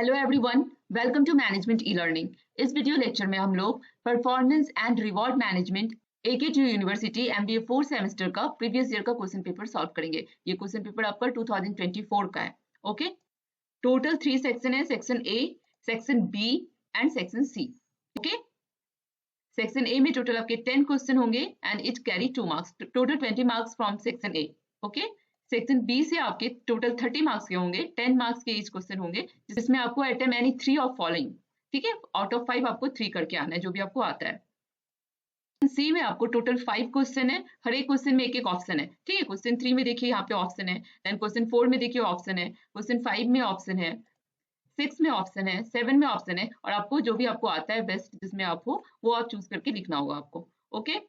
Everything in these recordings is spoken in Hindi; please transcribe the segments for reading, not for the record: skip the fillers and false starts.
Hello everyone, welcome to management e learning. इस वीडियो लेक्चर में हम लोग performance and reward management AKTU university MBA 4 semester का प्रीवियस ईयर का क्वेश्चन पेपर सॉल्व करेंगे। ये क्वेश्चन पेपर आपका 2024 का है। ओके, टोटल 3 सेक्शन है, section A, section B and section C। Okay, section A में टोटल आपके 10 क्वेश्चन होंगे and it carry 2 marks, total 20 marks from section A। Okay, section B से आपके टोटल 30 मार्क्स के होंगे, 10 मार्क्स के ईच क्वेश्चन होंगे, जिसमें आपको अटेम्प्ट एनी 3 ऑफ फॉलोइंग, ठीक है, आउट ऑफ 5 आपको 3 करके आना है, जो भी आपको आता है। सी में आपको टोटल 5 क्वेश्चन है, हर एक क्वेश्चन में एक एक ऑप्शन है, ठीक है। क्वेश्चन 3 में देखिए यहाँ पे ऑप्शन है, देन क्वेश्चन 4 में देखिए ऑप्शन है, क्वेश्चन 5 में ऑप्शन है, 6 में ऑप्शन है, 7 में ऑप्शन है, और आपको जो भी आपको आता है बेस्ट जिसमें आप हो वो आप चूज करके लिखना होगा आपको। ओके,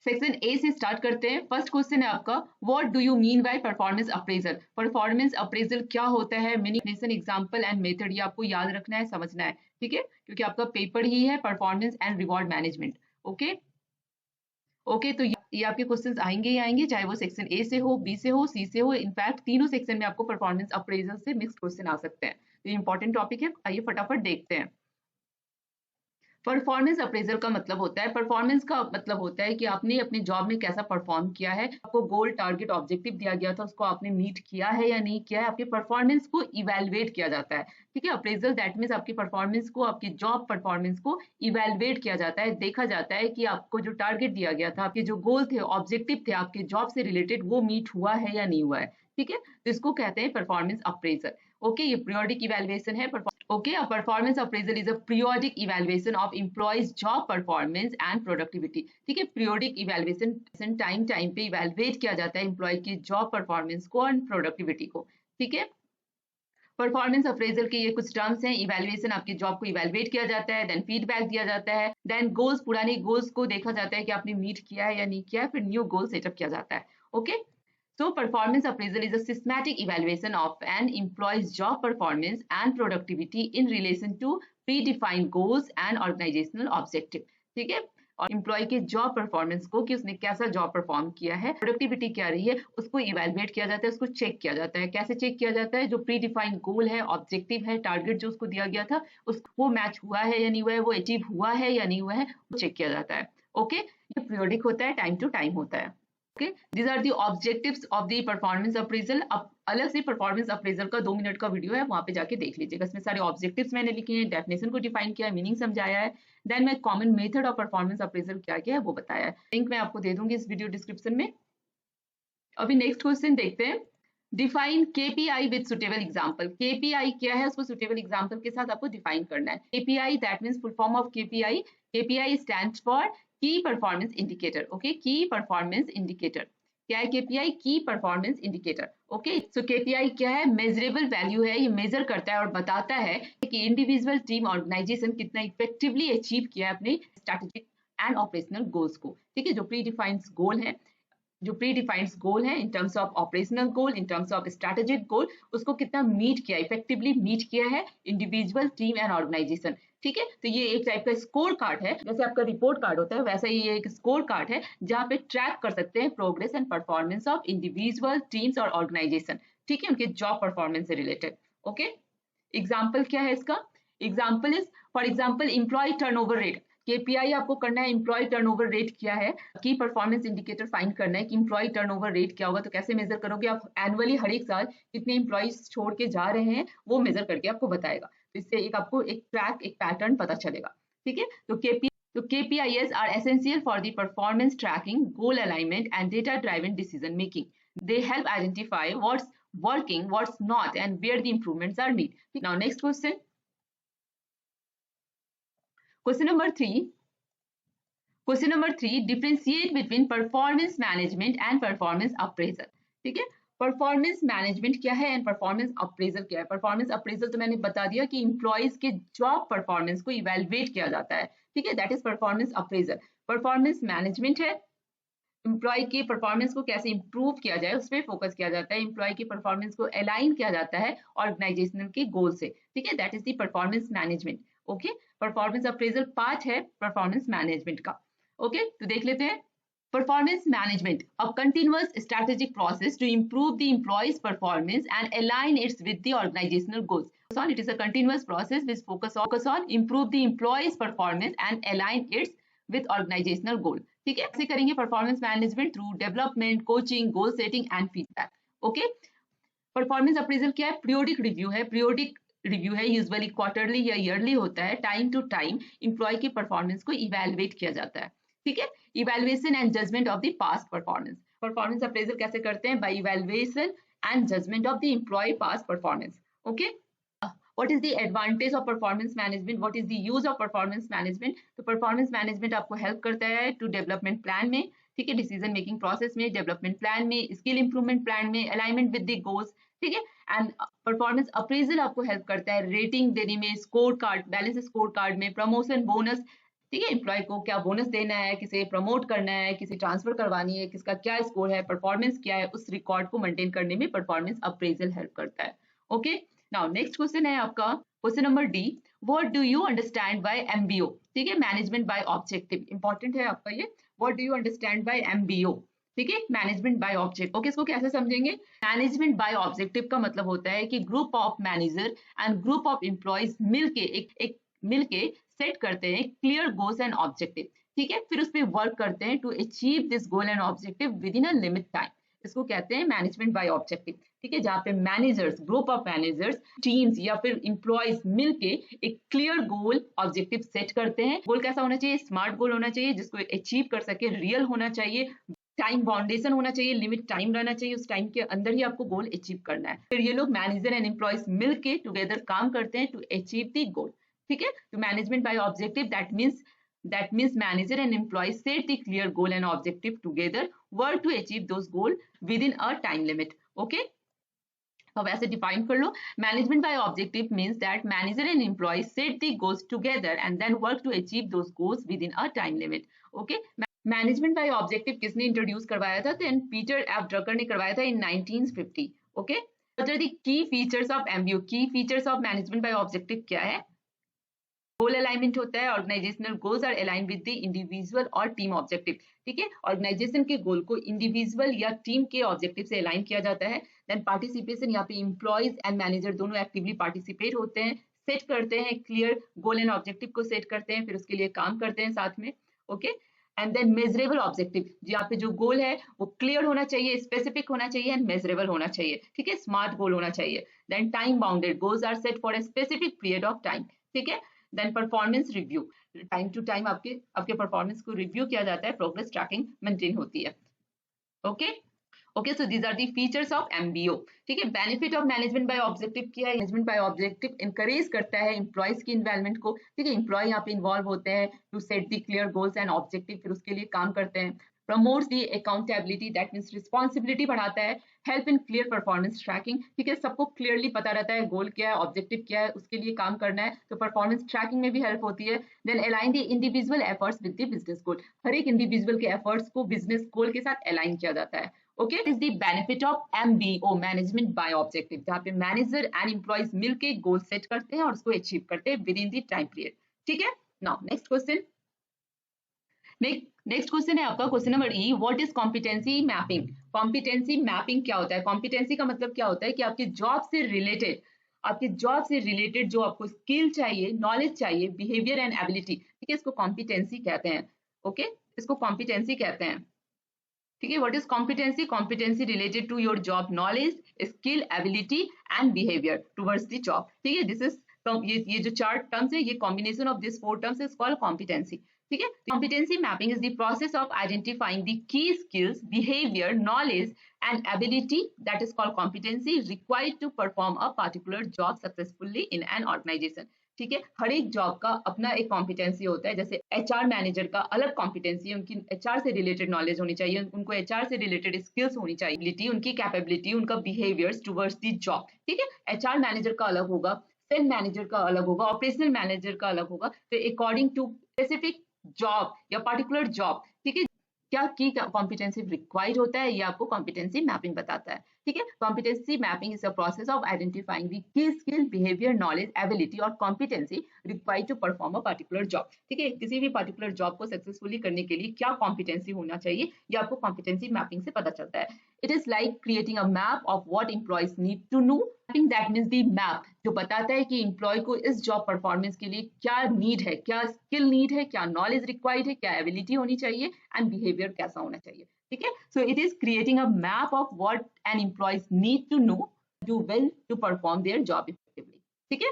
सेक्शन ए से स्टार्ट करते हैं। फर्स्ट क्वेश्चन है आपका, what do you mean by performance appraisal. Performance appraisal क्या होता है, मीनिंग, एग्जांपल एंड मेथड, ये आपको याद रखना है, समझना है, ठीक है, क्योंकि आपका पेपर ही है performance and reward management. Okay okay, तो ये आपके क्वेश्चंस आएंगे ही आएंगे, चाहे वो सेक्शन ए से हो, बी से हो, सी से हो। इनफैक्ट तीनों सेक्शन में आपको परफॉर्मेंस अप्रेजल से मिक्स क्वेश्चन आ सकते हैं। तो ये इंपॉर्टेंट टॉपिक है, आइए फटाफट देखते हैं। परफॉर्मेंस अप्रेजल का मतलब होता है, परफॉर्मेंस का मतलब होता है कि आपने अपने जॉब में कैसा परफॉर्म किया है, आपको गोल, टारगेट, ऑब्जेक्टिव दिया गया था, उसको आपने मीट किया है या नहीं किया है, आपके परफॉर्मेंस को इवेलुएट किया जाता है, ठीक है। अप्रेजल दैट मींस आपकी परफॉर्मेंस को, आपकी जॉब परफॉर्मेंस को इवेलुएट किया जाता है, देखा जाता है कि आपको जो टारगेट दिया गया था, आपके जो गोल थे, ऑब्जेक्टिव थे आपके जॉब से रिलेटेड, वो मीट हुआ है या नहीं हुआ है, ठीक है। तो इसको कहते हैं परफॉर्मेंस अप्रेजल। ओके, ये पीरियोडिक इवैल्यूएशन है। Okay, a performance appraisal is a periodic evaluation of employees' job performance and productivity. ठीक है, periodic evaluation टाइम पे evaluate किया जाता है employee की job performance को और productivity को, ठीक है। परफॉर्मेंस अप्रेजल के ये कुछ टर्म्स हैं। इवैल्यूएशन, आपकी जॉब को इवैल्यूएट किया जाता है, देन फीडबैक दिया जाता है, देन गोल्स, पुराने गोल्स को देखा जाता है कि आपने मीट किया है या नहीं किया है, फिर न्यू गोल सेटअप किया जाता है। Okay, so performance appraisal is a systematic evaluation of an employee's job performance and productivity in relation to predefined goals and organizational objective, ठीक है। और एम्प्लॉय के जॉब परफॉर्मेंस को, कि उसने कैसा जॉब परफॉर्म किया है, प्रोडक्टिविटी क्या रही है, उसको इवैल्यूएट किया जाता है, उसको चेक किया जाता है। कैसे चेक किया जाता है, जो प्री डिफाइंड गोल है, ऑब्जेक्टिव है, टारगेट जो उसको दिया गया था, वो मैच हुआ है या नहीं हुआ है, वो अचीव हुआ है या नहीं हुआ है, वो चेक किया जाता है। ओके, ये पीरियोडिक होता है, टाइम टू टाइम होता है। Okay, these are the objectives of the performance appraisal. अब अलग से परफॉर्मेंस अप्रेजल का 2 मिनट का वीडियो है, वहां पे जाके देख लीजिएगा। इसमें सारे ऑब्जेक्टिव्स मैंने लिखे हैं, डेफिनेशन को डिफाइन किया है, मीनिंग समझाया है, देन मैं common method of performance appraisal क्या क्या है वो बताया है। लिंक मैं आपको दे दूंगी इस वीडियो डिस्क्रिप्शन में। अभी नेक्स्ट क्वेश्चन देखते हैं। Define KPI with suitable example. KPI क्या है, उसको सुटेबल एग्जांपल के साथ आपको डिफाइन करना है। KPI that means full form of KPI। KPI stands for की परफॉर्मेंस इंडिकेटर। ओके, की परफॉर्मेंस इंडिकेटर क्या है, KPI की परफॉर्मेंस इंडिकेटर। ओके, सो KPI क्या है, मेजरेबल वैल्यू है, ये मेजर करता है और बताता है कि इंडिविजुअल, टीम, ऑर्गेनाइजेशन कितना इफेक्टिवली अचीव किया है अपने स्ट्रैटेजिक एंड ऑपरेशनल गोल्स को, ठीक है। जो प्री डिफाइंड गोल है, जो प्री डिफाइंड गोल है in terms of operational goal, in terms of strategic goal, उसको कितना मीट किया, इफेक्टिवली मीट किया है इंडिविजुअल, टीम एंड ऑर्गेनाइजेशन, ठीक है। तो ये एक टाइप का स्कोर कार्ड है, जैसे आपका रिपोर्ट कार्ड होता है वैसा ही ये एक स्कोर कार्ड है, जहाँ पे ट्रैक कर सकते हैं progress and performance of individual, teams और ऑर्गेनाइजेशन, ठीक है, उनके जॉब परफॉर्मेंस से रिलेटेड। ओके, एग्जाम्पल क्या है इसका, example is for example employee turnover rate. KPI आपको करना है, एम्प्लॉय टर्नओवर रेट क्या है, की परफॉर्मेंस इंडिकेटर फाइंड करना है कि एम्प्लॉय टर्नओवर रेट क्या होगा। तो कैसे मेजर करोगे आप, एनुअली हर एक साल कितने एम्प्लॉइज छोड़ के जा रहे हैं वो मेजर करके आपको बताएगा। तो इससे एक आपको एक ट्रैक, एक पैटर्न पता चलेगा, ठीक है। तो KPIs are essential for the performance tracking, goal alignment and data driven decision making. They help identify what's working, what's not, and where the improvements are needed. Now next question. Question number 3. Question number 3, differentiate between performance management and performance appraisal. ठीक है, परफॉर्मेंस मैनेजमेंट क्या है एंड परफॉर्मेंस अप्रेजल क्या है। परफॉर्मेंस अप्रेजल तो मैंने बता दिया कि इंप्लॉइज के जॉब परफॉर्मेंस को इवेलुएट किया जाता है, ठीक है, that is performance appraisal. Performance management है, एम्प्लॉय की परफॉर्मेंस को कैसे इंप्रूव किया जाए उस पर फोकस किया जाता है, एम्प्लॉय की परफॉर्मेंस को अलाइन किया जाता है ऑर्गेनाइजेशनल के गोल से, ठीक है, that is the performance management. Okay, performance appraisal part है परफॉर्मेंस मैनेजमेंट का। ओके, तो देख लेते हैं। Performance management, a continuous strategic process to improve the employee's performance and align it with the organizational goals. on, it is a continuous process which focus on improve the employees performance and align its with organizational goal. ठीक है, ऐसे करेंगे performance management through development, coaching, goal setting and feedback. Okay, performance appraisal क्या है? पीरियोडिक रिव्यू है. पीरियोडिक रिव्यू है, यूजुअली क्वार्टरली या ईयरली होता है. टाइम टू टाइम एम्प्लॉय की परफॉर्मेंस को इवेलुएट किया जाता है. ठीक है, evaluation and judgement of the past performance. Performance appraisal कैसे करते हैं? By evaluation and judgment of the employee past performance. Okay, what is the advantage of performance management? What is the use of performance management? तो performance management आपको help करता है to development plan में, ठीक है, decision making process में, development plan में, skill improvement plan में, alignment with the goals, ठीक है, and performance appraisal आपको help करता है rating देने में, score card, balance score card में, promotion bonus, ठीक है, एम्प्लॉय को क्या बोनस देना है, किसे प्रमोट करना है, किसे ट्रांसफर करवानी है, किसका क्या स्कोर है, परफॉर्मेंस क्या है, उस रिकॉर्ड को मेंटेन करने में परफॉर्मेंस अप्रेजल हेल्प करता है. ओके, नाउ नेक्स्ट क्वेश्चन है आपका question number D. What do you understand by MBO? ठीक है, मैनेजमेंट बाय ऑब्जेक्टिव. इंपॉर्टेंट है आपका ये. What do you understand by MBO? ठीक है, मैनेजमेंट बाय ऑब्जेक्ट. ओके, इसको कैसे समझेंगे? मैनेजमेंट बाय ऑब्जेक्टिव का मतलब होता है कि group of manager and group of employees मिलके सेट करते हैं क्लियर गोल्स एंड ऑब्जेक्टिव. ठीक है, फिर उस पर वर्क करते हैं to achieve this goal and objective within a limit time. इसको कहते हैं मैनेजमेंट बाय ऑब्जेक्टिव. ठीक है, जहाँ पे managers, group of managers, teams या फिर एम्प्लॉयज मिलके एक क्लियर गोल ऑब्जेक्टिव सेट करते हैं. गोल कैसा होना चाहिए? स्मार्ट गोल होना चाहिए, जिसको अचीव कर सके, रियल होना चाहिए, टाइम बाउंडेशन होना चाहिए, लिमिट टाइम रहना चाहिए, उस टाइम के अंदर ही आपको गोल अचीव करना है. फिर ये लोग मैनेजर एंड एम्प्लॉयज मिलके टुगेदर काम करते हैं टू अचीव द गोल. ठीक है, तो management by objective that means manager and employees set the clear goal and objective together, work to achieve those goal within a time limit. Okay, अब ऐसे डिफाइन कर लो. Management by objective means that manager and employees set the goals together and then work to achieve those goals within a time limit. Okay, management by objective किसने इंट्रोड्यूस करवाया था? तो पीटर एफ ड्रकर ने करवाया था in 1950. Okay, what are the key features of MBO? Key features of management by objective क्या है? गोल अलाइनमेंट होता है. Organisational goals are align with the individual और टीम ऑब्जेक्टिव. ठीक है, ऑर्गेनाइजेशन के गोल को इंडिविजुअल या टीम के ऑब्जेक्टिव से अलाइन किया जाता है. देन पार्टिसिपेशन, यहाँ पे एम्प्लॉयज एंड मैनेजर दोनों एक्टिवली पार्टिसिपेट होते हैं, सेट करते हैं क्लियर गोल एंड ऑब्जेक्टिव को सेट करते हैं, फिर उसके लिए काम करते हैं साथ में. Okay, and then measurable objective, यहाँ पे जो गोल है वो क्लियर होना चाहिए, स्पेसिफिक होना चाहिए एंड मेजरेबल होना चाहिए. ठीक है, स्मार्ट गोल होना चाहिए. Then time bounded, goals are set for a specific period of time. ठीक है, then performance review, time to time आपके परफॉर्मेंस को रिव्यू किया जाता है, प्रोग्रेस ट्रैकिंग मेंटेन होती है. Okay, so these are the features of MBO. ठीक है, benefit of management by objective क्या है? मैनेजमेंट बाय ऑब्जेक्टिव इनकरेज करता है एम्प्लॉयज की इन्वॉल्वमेंट को. ठीक है, एम्प्लॉय यहाँ पे इन्वॉल्व होते हैं to set the clear goals and objective, फिर उसके लिए काम करते हैं. Promotes the accountability, that means responsibility बढ़ाता है. Help in clear performance tracking. ठीक है, सबको क्लियरली पता रहता है गोल क्या है, ऑब्जेक्टिव क्या है, उसके लिए काम करना है, तो परफॉर्मेंस ट्रैकिंग में भी हेल्प होती है. Then align the individual efforts with the business goal. हर एक इंडिविजुअल के एफर्ट्स को बिजनेस गोल के साथ अलाइन किया जाता है. Okay, is the benefit of MBO, management by objective, जहाँ पे मैनेजर एंड एम्प्लॉयज मिलकर गोल सेट करते हैं और उसको अचीव करते हैं with in the time period. ठीक है, now next question. Next question है आपका question number E. What is competency mapping? Competency mapping क्या होता है? कॉम्पिटेंसी का मतलब क्या होता है कि आपके जॉब से रिलेटेड जो आपको स्किल चाहिए, नॉलेज चाहिए, बिहेवियर एंड एबिलिटी. ठीक है, इसको कॉम्पिटेंसी कहते हैं. ओके, इसको कॉम्पिटेंसी कहते हैं. ठीक है, what is competency? Competency related to your job knowledge, skill, ability and behaviour towards the job. ठीक है, दिस इज ये जो चार टर्म्स है, ये combination of this four terms is called competency. ठीक है, competency mapping is the process of identifying the key skills, behaviour, knowledge and ability, that is called competency, required to perform a particular job successfully in an organisation. ठीक है, हर एक जॉब का अपना एक कॉम्पिटेंसी होता है. जैसे एचआर मैनेजर का अलग कॉम्पिटेंसी है, उनकी एचआर से रिलेटेड नॉलेज होनी चाहिए, उनको एचआर से रिलेटेड स्किल्स होनी चाहिए, उनकी कैपेबिलिटी, उनका बिहेवियर्स टुवर्ड्स द जॉब. ठीक है, एचआर मैनेजर का अलग होगा, सेल मैनेजर का अलग होगा, ऑपरेशनल मैनेजर का अलग होगा. तो अकॉर्डिंग टू स्पेसिफिक जॉब या पर्टिकुलर जॉब, ठीक है, क्या की कॉम्पिटेंसी रिक्वायर्ड होता है, ये आपको कॉम्पिटेंसी मैपिंग बताता है. ठीक है। Competency mapping is a process of identifying the key skill, behaviour, knowledge, ability और competency required to perform a particular job. ठीक है, किसी भी पर्टिकुलर जॉब को सक्सेसफुली करने के लिए क्या कॉम्पिटेंसी होना चाहिए, ये आपको कॉम्पिटेंसी मैपिंग से पता चलता है। It is like creating a map of what employees need to know. Mapping that means the map जो बताता है कि एम्प्लॉय को इस जॉब परफॉर्मेंस के लिए क्या नीड है, क्या स्किल नीड है, क्या नॉलेज रिक्वायर्ड है, क्या एबिलिटी होनी चाहिए एंड बिहेवियर कैसा होना चाहिए। ठीक है, so it is creating a map of what an employees need to know do well to perform their job effectively. ठीक है,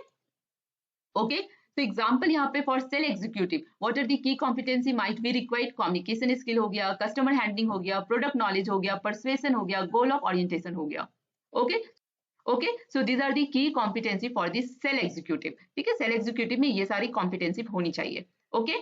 ओके। तो एग्जांपल यहाँ पे for sale executive what are the key competency might be required, communication skill हो गया, कस्टमर हैंडलिंग हो गया, प्रोडक्ट नॉलेज हो गया, परसुएशन हो गया, गोल ऑफ ओरिएंटेशन हो गया। Okay, okay, so these are the key competency for the sale executive. ठीक है, सेल एग्जीक्यूटिव में ये सारी कॉम्पिटेंसी होनी चाहिए। Okay,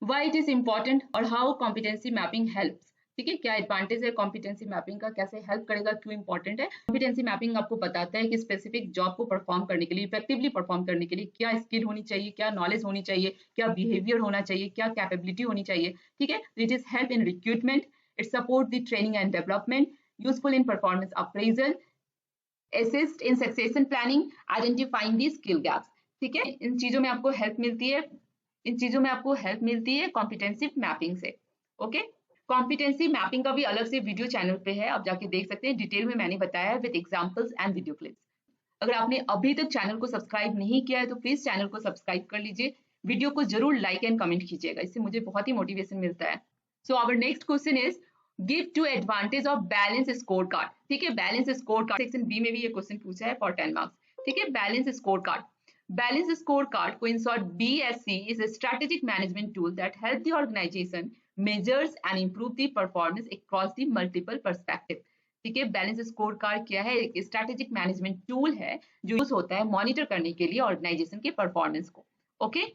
why it is important और हाउ कॉम्पिटेंसी मैपिंग हेल्प्स। ठीक है, क्या एडवांटेज है कॉम्पिटेंसी मैपिंग का, कैसे हेल्प करेगा, क्यों इंपॉर्टेंट है। कॉम्पिटेंसी मैपिंग आपको बताता है कि स्पेसिफिक जॉब को परफॉर्म करने के लिए, इफेक्टिवली परफॉर्म करने के लिए क्या स्किल होनी चाहिए, क्या नॉलेज होनी चाहिए, क्या बिहेवियर होना चाहिए, क्या कैपेबिलिटी होनी चाहिए। ठीक है, it is help in recruitment, it support the training and development, useful in performance appraisal, assist in succession planning, identifying the skill gaps। ठीक है, इन चीजों में आपको हेल्प मिलती है, इन चीजों में आपको हेल्प मिलती है कॉम्पिटेंसी मैपिंग से। ओके, कॉम्पिटेंसी मैपिंग का भी अलग से वीडियो चैनल पे है, आप जाके देख सकते हैं, डिटेल में मैंने बताया है with examples and video clips. अगर आपने अभी तक चैनल को सब्सक्राइब नहीं किया है तो प्लीज चैनल को सब्सक्राइब कर लीजिए, वीडियो को जरूर लाइक एंड कमेंट कीजिएगा, इससे मुझे बहुत ही मोटिवेशन मिलता है। So our next question is give two advantage of balance score card. ठीक है, balance score card section B में भी ये क्वेश्चन पूछा है फॉर 10 मार्क्स। ठीक है, balance score card, balance score card को in short BSC is a strategic management tool that help the organization measures and improve the performance across the multiple perspective। ठीक है, बैलेंस स्कोर कार्ड क्या है, एक स्ट्रेटेजिक मैनेजमेंट टूल है जो यूज होता है मॉनिटर करने के लिए ऑर्गेनाइजेशन के परफॉर्मेंस को। ओके,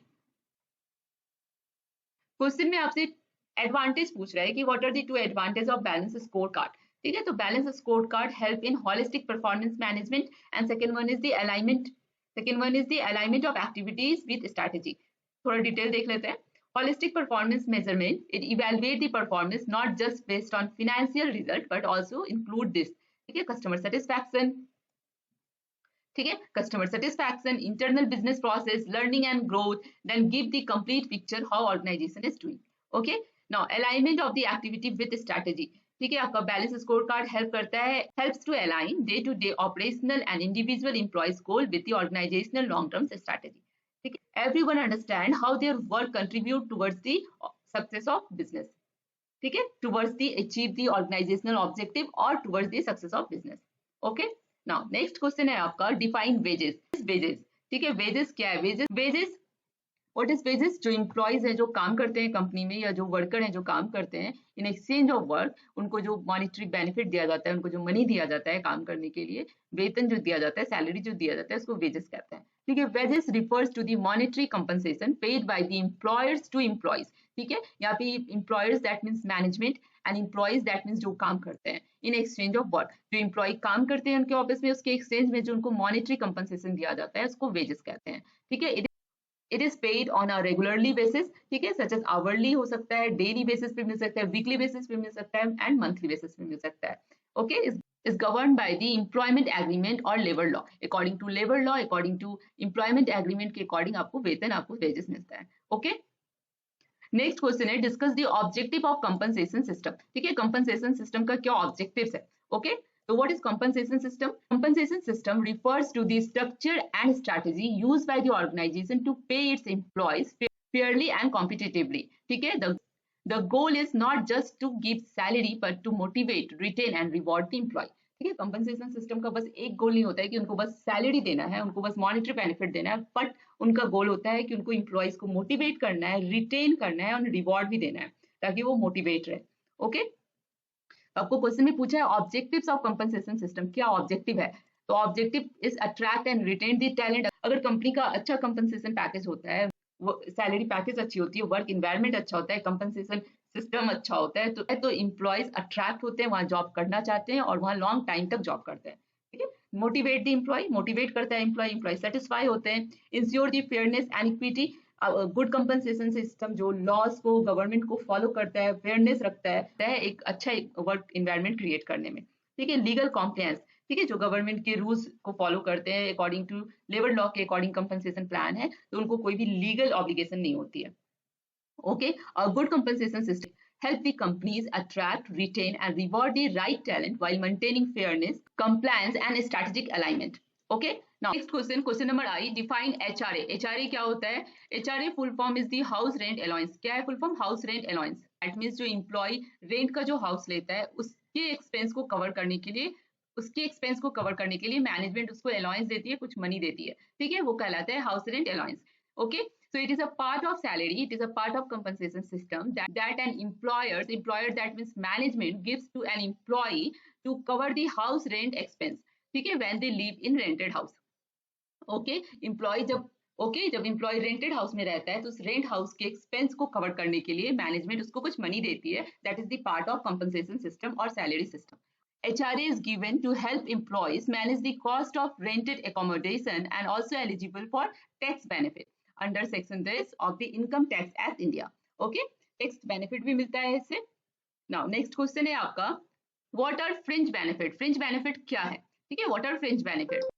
क्वेश्चन में आपसे एडवांटेज पूछ रहा है कि what are the two advantage of balance score card. ठीक है, तो balance score card help in holistic performance management and second one is the alignment, second one is the alignment of activities with strategy. थोड़ा डिटेल देख लेते हैं। Holistic performance measurement, it evaluate the performance not just based on financial result but also include this. ठीक है, कस्टमर सेटिस्फैक्शन, ठीक है, customer satisfaction, internal business process, learning and growth, then give the complete picture how organisation is doing. Okay, now alignment of the activity with strategy. ठीक है, आपका बैलेंस स्कोर कार्ड हेल्प करता है, helps to align day to day operational and individual employees goal with the organisational long term strategy. ठीक है, everyone understand how their work contribute towards the success of business. ठीक है, towards the achieve the organisational objective और towards the success of business. Okay, now next question है आपका डिफाइन वेजेस। वेजेस, ठीक है, वेजेस क्या है, wages, wages what is wages, जो एम्प्लॉयज हैं जो काम करते हैं कंपनी में या जो वर्कर हैं जो काम करते हैं, इन एक्सचेंज ऑफ वर्क उनको जो मॉनिटरी बेनिफिट दिया जाता है, उनको जो मनी दिया जाता है काम करने के लिए, वेतन जो दिया जाता है, सैलरी जो दिया जाता है, उसको वेजेस कहते हैं। ठीक है, wages refers to the monetary compensation paid by the employers to employees. ठीक है, यहाँ पे employers that means management and employees that means जो काम करते हैं, इन एक्सचेंज ऑफ वर्क, जो एम्प्लॉय काम करते हैं उनके ऑफिस में, उसके एक्सचेंज में जो उनको मॉनिटरी कंपनसेशन दिया जाता है उसको वेजेस कहते हैं। ठीक है, it is paid on a regularly basis. ठीक है, सच एज आवरली हो सकता है, डेली बेसिस पे मिल सकता है, वीकली बेसिस पे मिल सकता है एंड मंथली बेसिस पे मिल सकता है। Okay, is governed by the employment agreement or labor law। according to labor law, according to employment agreement के अकॉर्डिंग आपको वेतन, आपको वेजेस मिलता है। ओके, नेक्स्ट क्वेश्चन है discuss the objective of compensation system. ठीक है, कंपनसेशन सिस्टम का क्या ऑब्जेक्टिव्स है। Okay, so what is compensation system? Compensation system refers to the structure and strategy used by the organization to pay its employees fairly and competitively। ठीक है, the goal is not just to give salary but to motivate, retain and reward the employee। ठीक है, कंपनसेशन सिस्टम का बस एक गोल नहीं होता है कि उनको बस सैलरी देना है, उनको बस मॉनिटरी बेनिफिट देना है, बट उनका गोल होता है कि उनको एम्प्लॉयज को मोटिवेट करना है, रिटेन करना है और रिवॉर्ड भी देना है ताकि वो मोटिवेट रहे। ओके, आपको क्वेश्चन में पूछा है ऑब्जेक्टिव्स ऑफ कंपनसेशन सिस्टम, क्या ऑब्जेक्टिव है, तो objective is attract and retain the talent. अगर कंपनी का अच्छा कंपनसेशन पैकेज होता है, वो सैलरी पैकेज अच्छी होती है, वर्क इन्वायरमेंट अच्छा होता है, कंपनसेशन सिस्टम अच्छा होता है, तो एम्प्लॉयज अट्रैक्ट होते हैं, वहां जॉब करना चाहते हैं और वहां लॉन्ग टाइम तक जॉब करते हैं। ठीक है, मोटिवेट द एम्प्लॉय, मोटिवेट करता है एम्प्लॉय, एम्प्लॉय सेटिस्फाई होते हैं, ensure the fairness and equity, good compensation system जो लॉज को, गवर्नमेंट को फॉलो करता है, फेयरनेस रखता है एक अच्छा वर्क इन्वायरमेंट क्रिएट करने में। ठीक है, लीगल कॉम्प्लायंस, ठीक है, जो गवर्नमेंट के रूल्स को फॉलो करते हैं अकॉर्डिंग टू लेबर लॉ के अकॉर्डिंग कंपनसेशन प्लान है, तो उनको कोई भी लीगल ऑब्लिगेशन नहीं होती है। Okay, a good compensation system help the companies attract, retain and reward the right talent while maintaining fairness, compliance and strategic alignment. Okay, now next question, question number I, define HRA. HRA क्या होता है? HRA full form is the house rent allowance. क्या है full form? House rent allowance. That means जो employee rent का जो house लेता है उसके expense को cover करने के लिए, उसके एक्सपेंस को कवर करने के लिए मैनेजमेंट उसको अलाउंस देती है, कुछ मनी देती है, ठीक है, वो कहलाता है house rent allowance. Okay, so it is a part of salary, it is a part of compensation system that an employer that means management gives to an employee to cover the house rent expense, ठीक है, when they live in rented house. Okay, employee जब एम्प्लॉय रेंटेड हाउस में रहता है तो उस रेंट हाउस के एक्सपेंस को कवर करने के लिए मैनेजमेंट उसको कुछ मनी देती है, that is the part of compensation system और salary system. HRA is given to help employees manage the cost of rented accommodation and also eligible for tax benefit under section this of the income tax act India. Okay, tax benefit भी मिलता है इससे। Now next question है आपका, what are fringe benefit? Fringe benefit क्या है? ठीक है, what are fringe benefit?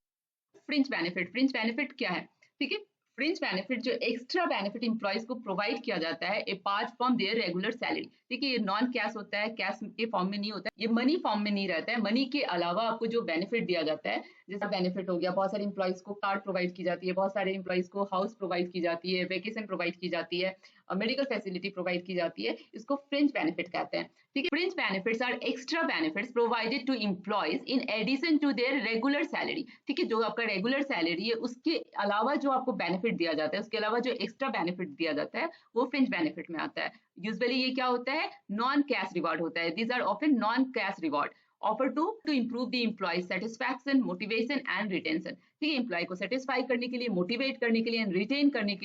Fringe benefit क्या है? ठीक है, फ्रिंज बेनिफिट जो एक्स्ट्रा बेनिफिट इंप्लॉइज को प्रोवाइड किया जाता है apart from there regular salary. ठीक है, ये नॉन कैश होता है, कैश के फॉर्म में नहीं होता है, ये मनी फॉर्म में नहीं रहता है। मनी के अलावा आपको जो बेनिफिट दिया जाता है, जैसा बेनिफिट हो गया, बहुत सारे इंप्लॉइज को कार्ड प्रोवाइड की जाती है, बहुत सारे इंप्लॉइज को हाउस प्रोवाइड की जाती है, वेकेशन प्रोवाइड की जाती है, मेडिकल फैसिलिटी प्रोवाइड की जाती है, इसको फ्रिंज बेनिफिट कहते हैं। ठीक है, fringe benefits are extra benefits provided to employees in addition to their regular salary. ठीक है, जो आपका रेगुलर सैलरी है उसके अलावा जो आपको बेनिफिट दिया जाता है, उसके अलावा जो एक्स्ट्रा बेनिफिट दिया जाता है वो फ्रिंज बेनिफिट में आता है। यूजुअली ये क्या होता है? नॉन कैश रिवार्ड होता है। These are often non cash reward offer to improve the employee satisfaction, motivation and retention. ठीक है, एम्प्लॉय को सेटिस्फाई करने के लिए, मोटिवेट करने के लिए एंड रिटेन करने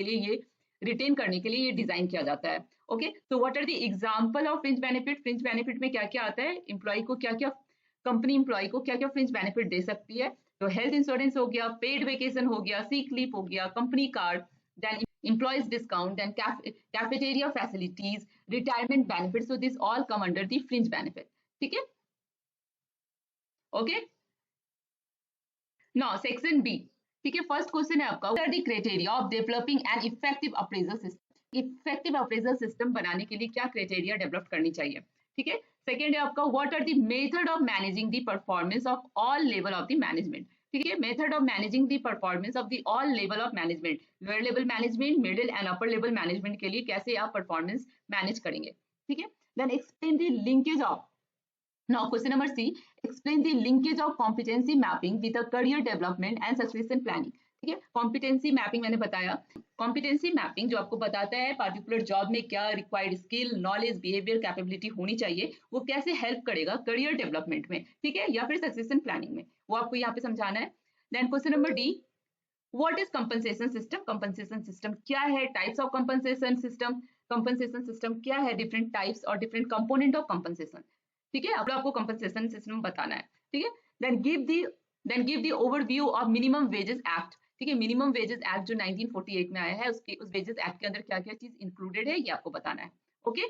के लिए ये डिजाइन किया जाता है। ओके, तो what are the example of fringe benefit? Fringe benefit में क्या क्या आता है? एम्प्लॉय को क्या क्या, कंपनी एम्प्लॉय को क्या क्या फ्रिंज बेनिफिट दे सकती है? तो हेल्थ इंश्योरेंस हो गया, पेड वेकेशन हो गया, सिक लीव हो गया, company card, then employees discount, then cafeteria facilities, retirement benefits. So this all come under the fringe benefit. ठीक है, ओके। नाउ सेक्शन बी, ठीक है, फर्स्ट क्वेश्चन है आपका, what are the criteria of developing an effective appraisal system? Effective appraisal system बनाने के लिए क्या क्राइटेरिया डेवलप करनी चाहिए? ठीक है, सेकंड है आपका, what are the method of managing the performance of all level of the management? ठीक है, method of managing the performance of the all level of management, lower level management, middle and upper level management के लिए कैसे आप परफॉर्मेंस मैनेज करेंगे? ठीक है, then explain the linkage of, now question number C, explain the linkage of competency mapping with a career development and succession planning. ठीक है, कॉम्पिटेंसी मैपिंग मैंने बताया, कॉम्पिटेंसी मैपिंग जो आपको बताता है पार्टिकुलर जॉब में क्या required skill, knowledge, behaviour, capability होनी चाहिए, वो कैसे हेल्प करेगा करियर डेवलपमेंट में, ठीक है, या फिर सक्सेशन प्लानिंग में, वो आपको यहाँ पे समझाना है। Then question number D, what is compensation system? Compensation system क्या है? Types of compensation system, compensation system क्या है, डिफरेंट टाइप्स और डिफरेंट कंपोनेंट ऑफ कंपनसेशन। ठीक है, अब आपको कंपनसेशन सिस्टम बताना है। ठीक है, then give the overview of minimum wages act. ठीक है, मिनिमम वेजेस एक्ट जो 1948 में आया है, उसके उस वेजेस एक्ट के अंदर क्या क्या चीज इंक्लूडेड है ये आपको बताना है। Okay,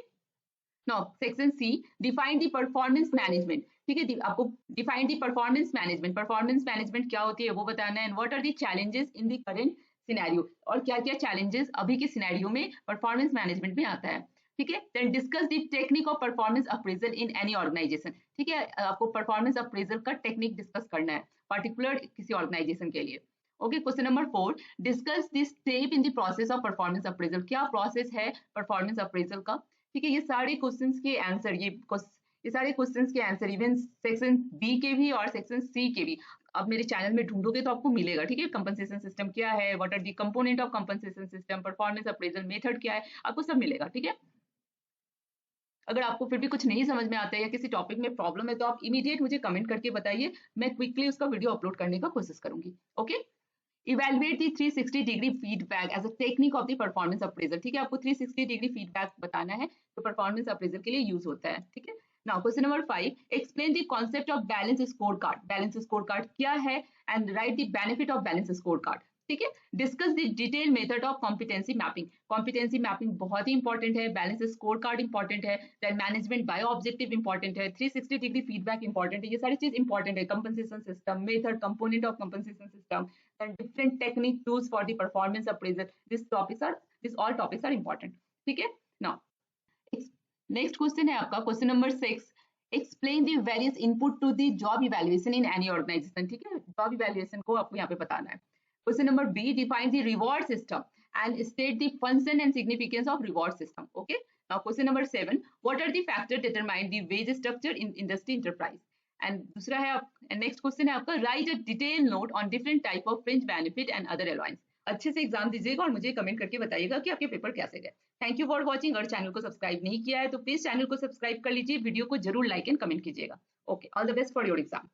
now section C, define the performance management. ठीक है, आपको define the performance management, performance management क्या होती है वो बताना है। And what are the challenges in the current scenario, और क्या क्या चैलेंजेस अभी के सिनेरियो में परफॉर्मेंस मैनेजमेंट में आता है। ठीक है, then discuss the technique of performance appraisal in any organisation. ठीक है, आपको परफॉर्मेंस अप्रेजल का टेक्निक डिस्कस करना है पर्टिकुलर किसी ऑर्गेनाइजेशन के लिए। Okay, question number 4, discuss the step in the process of performance appraisal. क्या प्रोसेस है परफॉर्मेंस अप्रेजल का? ठीक है, ये सारे क्वेश्चंस के आंसर, ये सारे क्वेश्चंस के आंसर इवन सेक्शन बी के भी और सेक्शन सी के भी अब मेरे चैनल में ढूंढोगे तो आपको मिलेगा। ठीक है, कंपनसेशन सिस्टम क्या है, what are the component of compensation system, performance appraisal method क्या है, आपको सब मिलेगा। ठीक है, अगर आपको फिर भी कुछ नहीं समझ में आता है या किसी टॉपिक में प्रॉब्लम है तो आप इमीडिएट मुझे कमेंट करके बताइए, मैं क्विकली उसका वीडियो अपलोड करने का कोशिश करूंगी। Okay, evaluate the 360 degree feedback as a technique of the performance appraisal. ठीक है, आपको 360 डिग्री फीडबैक बताना है जो परफॉर्मेंस अप्रेजल के लिए यूज होता है। ठीक है, now question number 5, explain the concept of balance score card. Balance score card क्या है and write the benefit of balance score card. ठीक है। Discuss the detail method of competency mapping. Competency mapping बहुत ही इंपॉर्टेंट है। बैलेंस स्कोर कार्ड इंपॉर्टेंट है। Then management by objective important है। 360 डिग्री फीडबैक इंपॉर्टेंट है। ये सारी चीज इंपॉर्टेंट है। Compensation system, method, component of compensation system, then different technique tools for the performance appraisal, this all topics are important. ठीक है। नाउ नेक्स्ट क्वेश्चन है आपका question number 6। Explain the various input to the job evaluation in any organisation. ठीक है, जॉब इवैल्यूएशन को आपको यहाँ पे बताना है। Question number B, define the reward system and state the function and significance of reward system. Okay. Now question number 7, what are the factors determine the wage structure in industry enterprise? And दूसरा है next question है आपका, write a detailed note on different type of fringe benefit and other allowance. अच्छे से एग्जाम दीजिएगा और मुझे कमेंट करके बताइएगा कि आपके पेपर कैसे गए। Thank you for watching. अगर चैनल को सब्सक्राइब नहीं किया है तो प्लीज चैनल को सब्सक्राइब कर लीजिए, वीडियो को जरूर लाइक एंड कमेंट कीजिएगा। Okay, all the best for your exam.